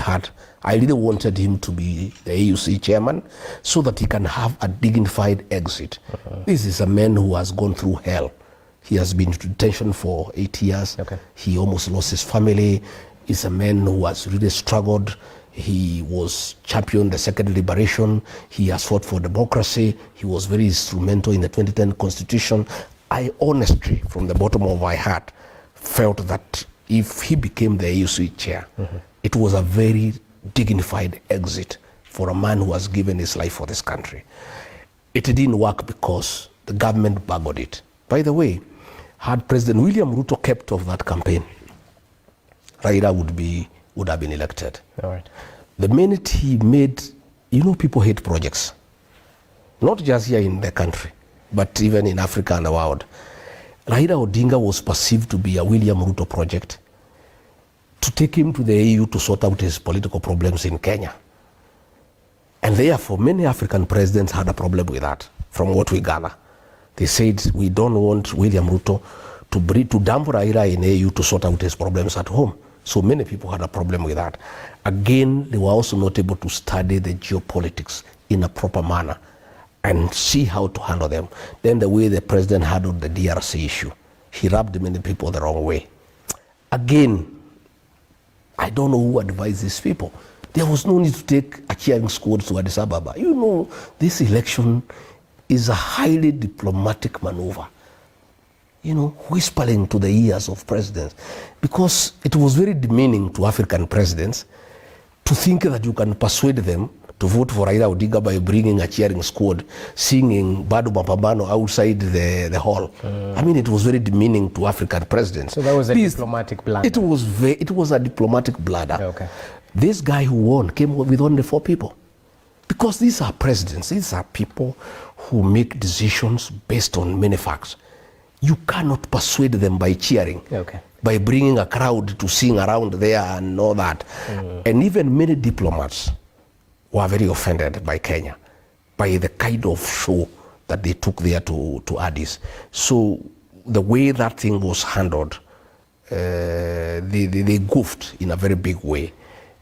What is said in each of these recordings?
heart. I really wanted him to be the AUC chairman so that he can have a dignified exit. This is a man who has gone through hell. He has been to detention for 8 years. He almost lost his family. He's a man who has really struggled. He was championed the second liberation. He has fought for democracy. He was very instrumental in the 2010 constitution. I honestly, from the bottom of my heart, felt that if he became the AUC chair, it was a very dignified exit for a man who has given his life for this country. It didn't work because the government buggered it. By the way, had President William Ruto kept off that campaign, RAILA would have been elected. All right. The minute he made, you know, people hate projects, not just here in the country, but even in Africa and the world. Raila Odinga was perceived to be a William Ruto project to take him to the AU to sort out his political problems in Kenya. And therefore, many African presidents had a problem with that, from what we gather. They said, we don't want William Ruto to dump Raila in AU to sort out his problems at home. So many people had a problem with that. Again, they were also not able to study the geopolitics in a proper manner and see how to handle them. Then the way the president handled the DRC issue, he rubbed many people the wrong way. Again, I don't know who advised these people. There was no need to take a cheering squad to Addis Ababa. You know, this election is a highly diplomatic maneuver, you know, whispering to the ears of presidents, because it was very demeaning to African presidents to think that you can persuade them to vote for Raila Odinga by bringing a cheering squad, singing Bado Mapambano outside the hall. I mean, it was very demeaning to African presidents. So that was a diplomatic blunder. It was a diplomatic blunder. Okay. This guy who won came with only 4 people. Because these are presidents, these are people who make decisions based on many facts. You cannot persuade them by cheering, by bringing a crowd to sing around there and all that. And even many diplomats were very offended by Kenya, by the kind of show that they took there to Addis. So the way that thing was handled, they goofed in a very big way.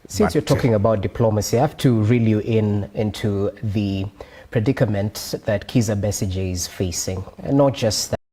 Since you're talking about diplomacy, I have to reel you into the predicament that Kizza Besigye is facing, and not just that.